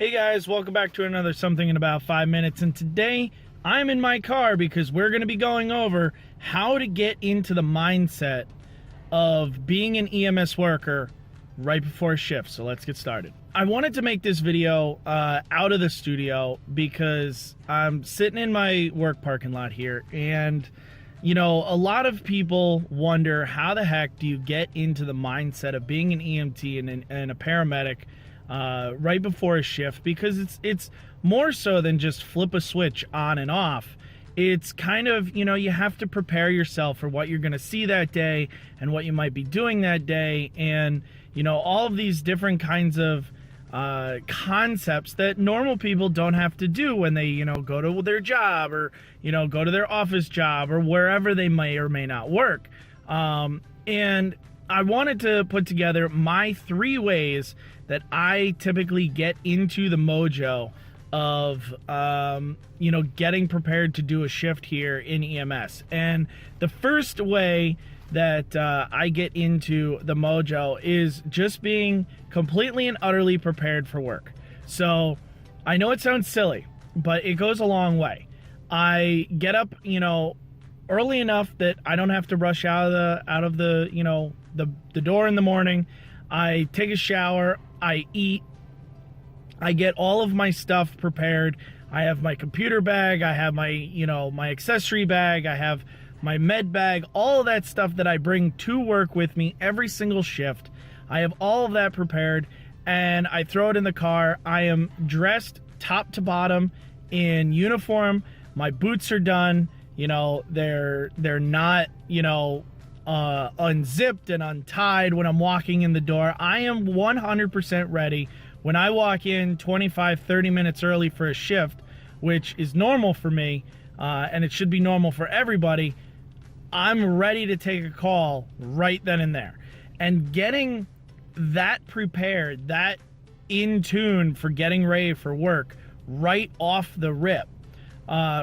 Hey guys, welcome back to another Something in About 5 Minutes, and today I'm in my car because we're going to be going over how to get into the mindset of being an EMS worker right before a shift. So let's get started. I wanted to make this video out of the studio because I'm sitting in my work parking lot here, and you know, a lot of people wonder, how the heck do you get into the mindset of being an EMT and a paramedic right before a shift? Because it's more so than just flip a switch on and off. It's kind of, you know, you have to prepare yourself for what you're going to see that day and what you might be doing that day, and you know, all of these different kinds of concepts that normal people don't have to do when they, you know, go to their job or, you know, go to their office job or wherever they may or may not work. And I wanted to put together my 3 ways that I typically get into the mojo of, you know, getting prepared to do a shift here in EMS. And the first way that I get into the mojo is just being completely and utterly prepared for work. So I know it sounds silly, but it goes a long way. I get up, you know, early enough that I don't have to rush out of the you know, the door in the morning. I take a shower, I eat, I get all of my stuff prepared. I have my computer bag, I have my, you know, my accessory bag, I have my med bag, all of that stuff that I bring to work with me every single shift. I have all of that prepared, and I throw it in the car. I am dressed top to bottom in uniform. My boots are done. You know, they're not, you know, unzipped and untied when I'm walking in the door. I am 100% ready. When I walk in 25-30 minutes early for a shift, which is normal for me, and it should be normal for everybody, I'm ready to take a call right then and there. And getting that prepared, that in tune for getting ready for work right off the rip,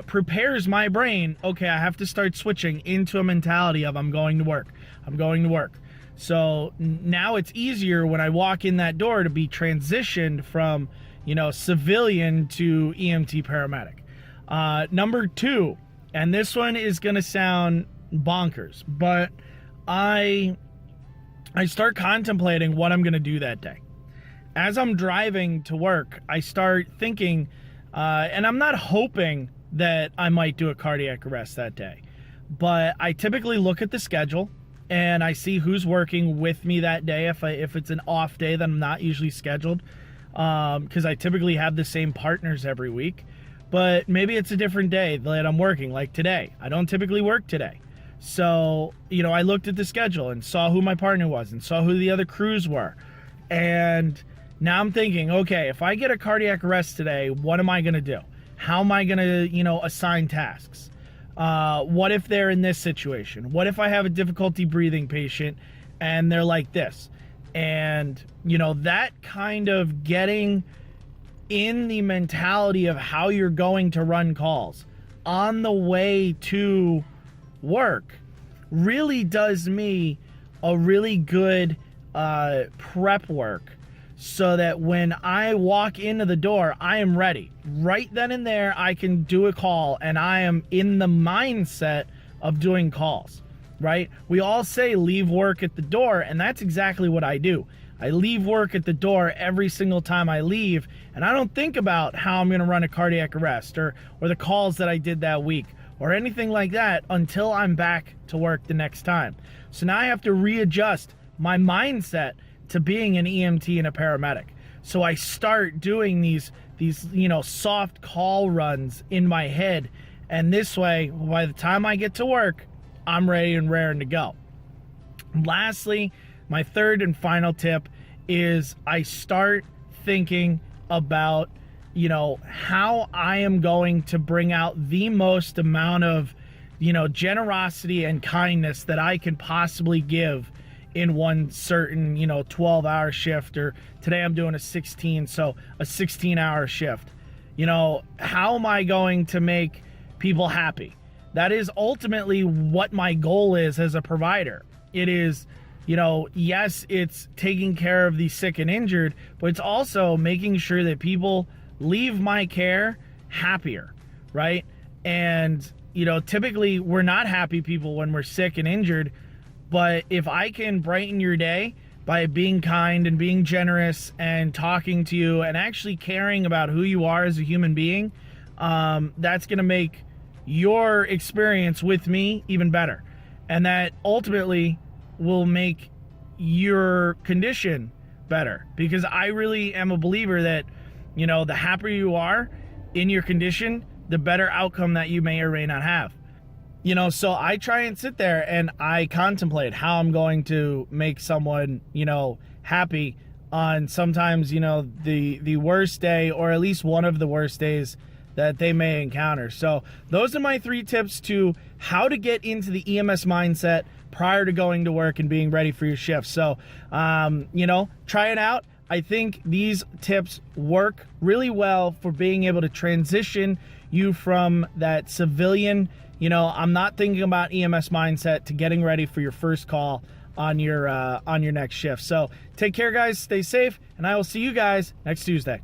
prepares my brain. Okay, I have to start switching into a mentality of I'm going to work. I'm going to work. So now it's easier when I walk in that door to be transitioned from, you know, civilian to EMT paramedic. Number 2, and this one is going to sound bonkers, but I start contemplating what I'm going to do that day. As I'm driving to work, I start thinking, and I'm not hoping that I might do a cardiac arrest that day, but I typically look at the schedule and I see who's working with me that day. If it's an off day that I'm not usually scheduled, because I typically have the same partners every week, but maybe it's a different day that I'm working, like today. I don't typically work today. So, you know, I looked at the schedule and saw who my partner was and saw who the other crews were. And now I'm thinking, okay, if I get a cardiac arrest today, what am I going to do? How am I going to, you know, assign tasks? What if they're in this situation? What if I have a difficulty breathing patient and they're like this? And, you know, that kind of getting in the mentality of how you're going to run calls on the way to work really does me a really good prep work, so that when I walk into the door, I am ready. Right then and there, I can do a call, and I am in the mindset of doing calls, right? We all say leave work at the door, and that's exactly what I do. I leave work at the door every single time I leave, and I don't think about how I'm going to run a cardiac arrest or the calls that I did that week or anything like that until I'm back to work the next time. So now I have to readjust my mindset to being an EMT and a paramedic. So I start doing these you know, soft call runs in my head, and this way, by the time I get to work, I'm ready and raring to go. Lastly, my third and final tip is I start thinking about, you know, how I am going to bring out the most amount of, you know, generosity and kindness that I can possibly give in one certain, you know, 12-hour shift, or today I'm doing a 16, so a 16-hour shift. You know, how am I going to make people happy? That is ultimately what my goal is as a provider. It is, you know, yes, it's taking care of the sick and injured, but it's also making sure that people leave my care happier, right? And, you know, typically we're not happy people when we're sick and injured, but if I can brighten your day by being kind and being generous and talking to you and actually caring about who you are as a human being, that's going to make your experience with me even better. And that ultimately will make your condition better, because I really am a believer that, you know, the happier you are in your condition, the better outcome that you may or may not have. You know, so I try and sit there and I contemplate how I'm going to make someone, you know, happy on sometimes, you know, the worst day, or at least one of the worst days that they may encounter. So those are my 3 tips to how to get into the EMS mindset prior to going to work and being ready for your shift. So, you know, try it out. I think these tips work really well for being able to transition you from that civilian, you know, I'm not thinking about EMS mindset, to getting ready for your first call on your next shift. So take care, guys. Stay safe, and I will see you guys next Tuesday.